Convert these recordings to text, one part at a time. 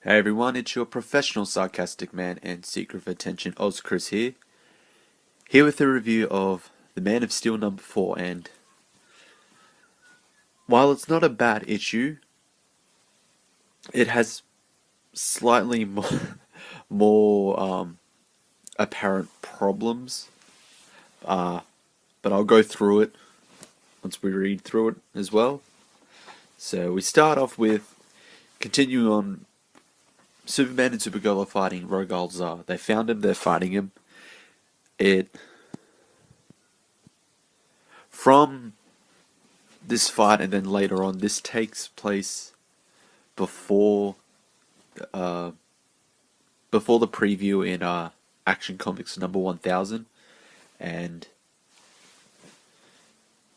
Hey everyone, it's your professional sarcastic man and seeker of attention, Chris here with a review of The Man of Steel number 4, and while it's not a bad issue, it has slightly more apparent problems, but I'll go through it once we read through it as well. So we start off with continuing on. Superman and Supergirl are fighting Rogal Zar. They found him, they're fighting him. From this fight and then later on, this takes place before before the preview in Action Comics number 1000, and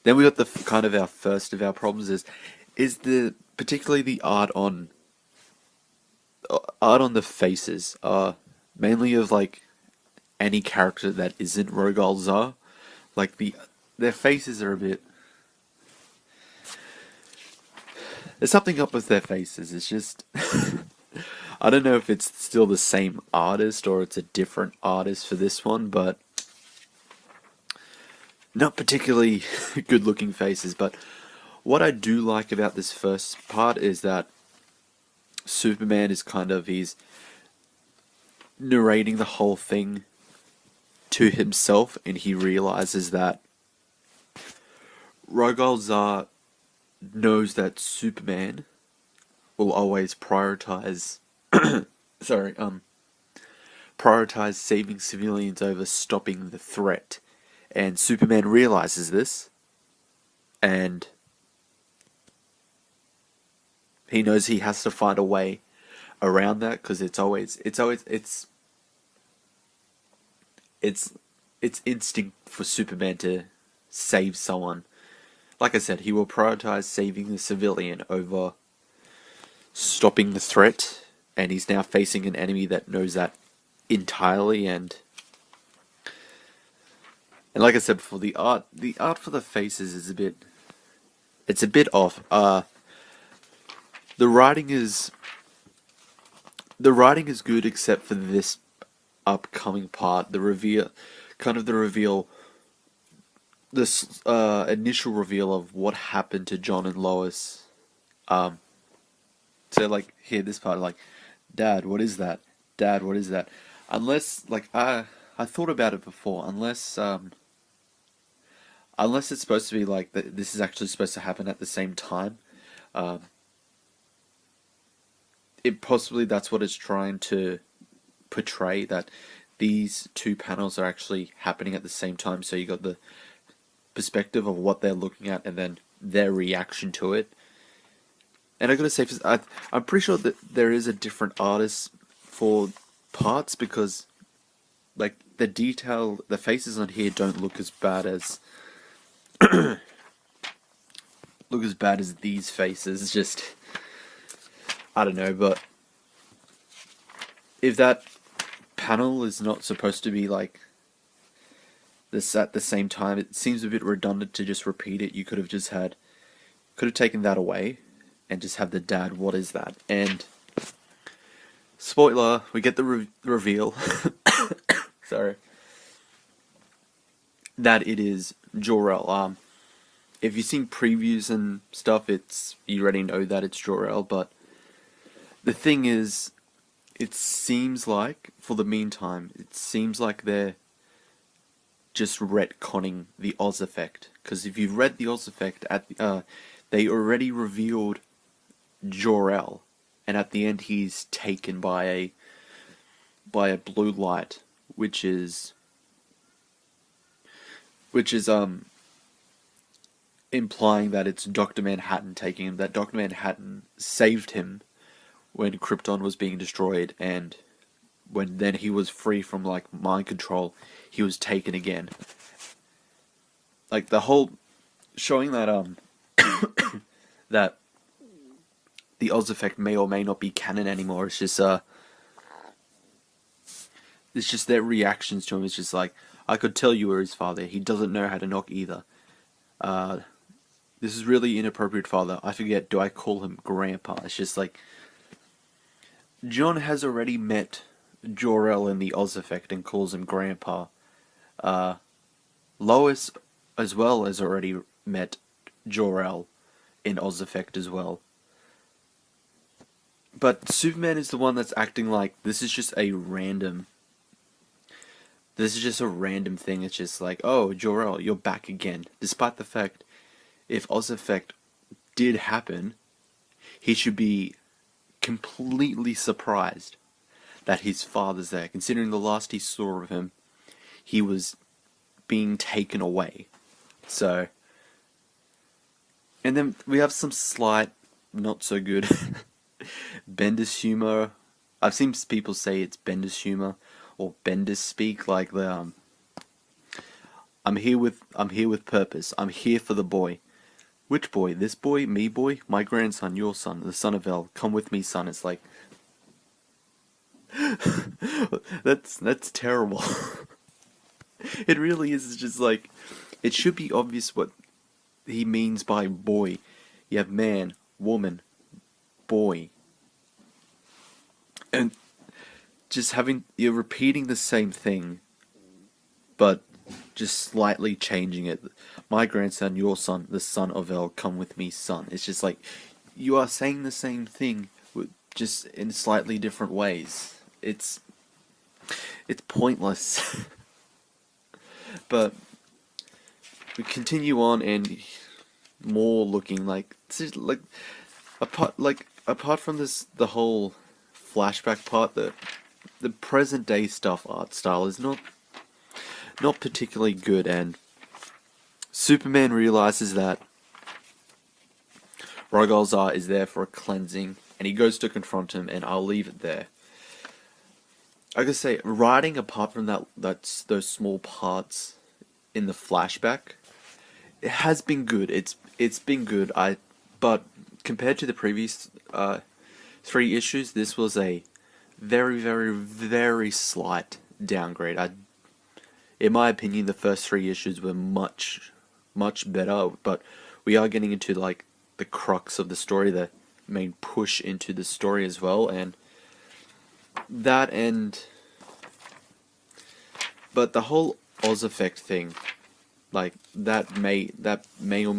then we got the kind of our first of our problems is the particularly the art on the faces, mainly of like any character that isn't Rogal Zar. Like their faces are a bit. There's something up with their faces. It's just I don't know if it's still the same artist or it's a different artist for this one, but not particularly good looking faces. But what I do like about this first part is that Superman is he's narrating the whole thing to himself, and he realizes that Rogal Zar knows that Superman will always prioritize prioritize saving civilians over stopping the threat. And Superman realizes this, and he knows he has to find a way around that, because it's instinct for Superman to save someone. Like I said, he will prioritize saving the civilian over stopping the threat, and he's now facing an enemy that knows that entirely. And like I said before, the art for the faces is a bit off. The writing is good, except for this upcoming part. The reveal, this initial reveal of what happened to John and Lois. So like here, this part, like, Dad, what is that? Dad, what is that? Unless I thought about it before. Unless it's supposed to be like that, this is actually supposed to happen at the same time. It possibly that's what it's trying to portray, that these two panels are actually happening at the same time. So you got the perspective of what they're looking at and then their reaction to it. And I gotta say, I'm pretty sure that there is a different artist for parts, because like the faces on here don't look as bad as these faces. It's just, I don't know, but if that panel is not supposed to be like this at the same time, it seems a bit redundant to just repeat it. You could have taken that away and just have the dad, what is that? And spoiler, we get the reveal sorry, that it is Jor-El. If you've seen previews and stuff, you already know that it's Jor-El, but the thing is, it seems like, for the meantime, they're just retconning the Oz effect. Because if you've read the Oz effect, they already revealed Jor-El, and at the end he's taken by a blue light, which is implying that it's Dr. Manhattan taking him, that Dr. Manhattan saved him when Krypton was being destroyed, and when then he was free from like mind control, he was taken again. Like the whole showing that that the Oz effect may or may not be canon anymore. It's just their reactions to him. It's just like, I could tell you were his father. He doesn't know how to knock either. This is really inappropriate, father. I forget. Do I call him Grandpa? It's just like, John has already met Jor-El in the Oz Effect and calls him Grandpa. Uh, Lois as well has already met Jor-El in Oz Effect as well. But Superman is the one that's acting like this is just a random. This is just a random thing. It's just like, oh, Jor-El, you're back again. Despite the fact, if Oz Effect did happen, he should be completely surprised that his father's there. Considering the last he saw of him, he was being taken away. So, and then we have some slight, not so good Bendis humor. I've seen people say it's Bendis humor or Bendis speak, like the I'm here with purpose. I'm here for the boy. Which boy? This boy? Me boy? My grandson? Your son? The son of El? Come with me, son. It's like that's terrible. It really is. It's just like it should be obvious what he means by boy. You have man, woman, boy. And just you're repeating the same thing, but just slightly changing it. My grandson, your son, the son of El, come with me, son. It's just like, you are saying the same thing, just in slightly different ways. It's pointless. But we continue on, and more looking like, apart from this, the whole flashback part, the present day stuff art style is not particularly good, and Superman realizes that Rogolzar is there for a cleansing, and he goes to confront him, and I'll leave it there. I gotta say, writing apart from that's those small parts in the flashback, it has been good. It's been good. But compared to the previous 3 issues, this was a very, very, very slight downgrade. In my opinion, the first 3 issues were much, much better, but we are getting into like the crux of the story, the main push into the story as well, and but the whole Oz Effect thing, like that may or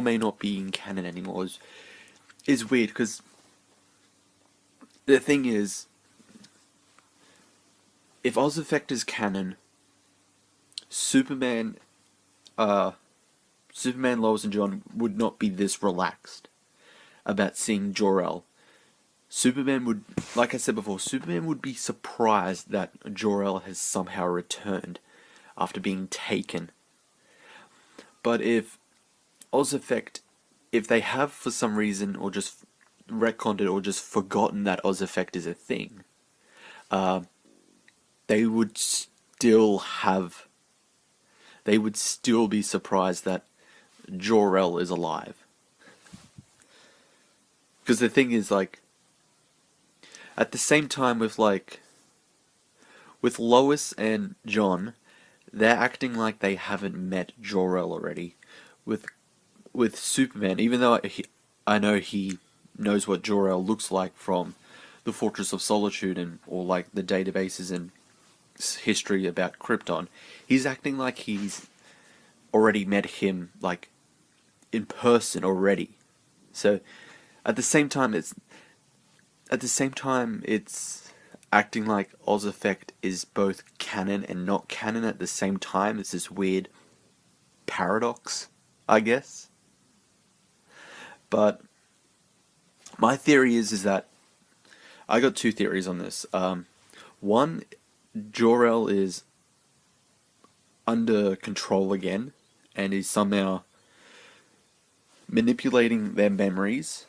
may not be in canon anymore, is weird, because the thing is, if Oz Effect is canon, Superman, Lois and John would not be this relaxed about seeing Jor-El. Superman would, like I said before, Superman would be surprised that Jor-El has somehow returned after being taken. But if Oz Effect, if they have for some reason, or just retconned it, or just forgotten that Oz Effect is a thing, they would still be surprised that Jor-El is alive. Because the thing is, like, at the same time with Lois and John, they're acting like they haven't met Jor-El already. With Superman, even though I know he knows what Jor-El looks like from the Fortress of Solitude or like the databases and history about Krypton, he's acting like he's already met him, like, in person already. So at the same time it's acting like Oz Effect is both canon and not canon at the same time. It's this weird paradox, I guess. But my theory is that I got 2 theories on this. One, Jor-El is under control again, and is somehow manipulating their memories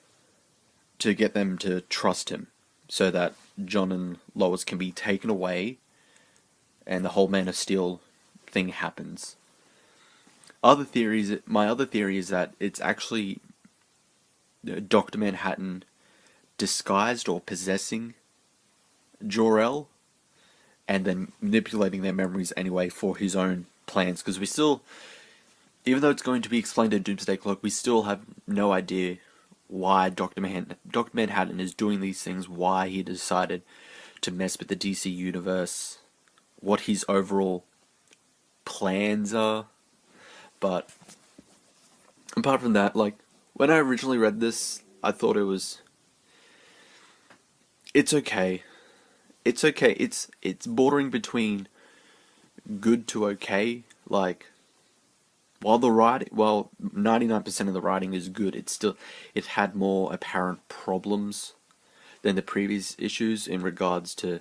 to get them to trust him, so that John and Lois can be taken away, and the whole Man of Steel thing happens. My other theory is that it's actually Dr. Manhattan disguised or possessing Jor-El, and then manipulating their memories anyway for his own plans. Because we still, even though it's going to be explained in Doomsday Clock, we still have no idea why Dr. Manhattan is doing these things, why he decided to mess with the DC universe, what his overall plans are. But apart from that, like, when I originally read this, I thought it's okay. It's okay. It's bordering between good to okay. Like, while 99% of the writing is good, it had more apparent problems than the previous issues in regards to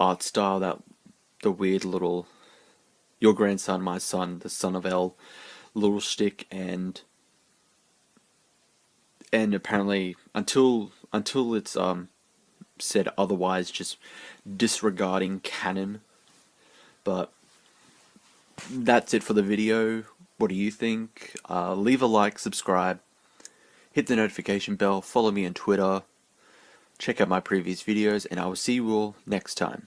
art style. That the weird little your grandson, my son, the son of L little shtick, and apparently until it's said otherwise, just disregarding canon. But that's it for the video. What do you think? Leave a like, subscribe, hit the notification bell, follow me on Twitter, check out my previous videos, and I will see you all next time.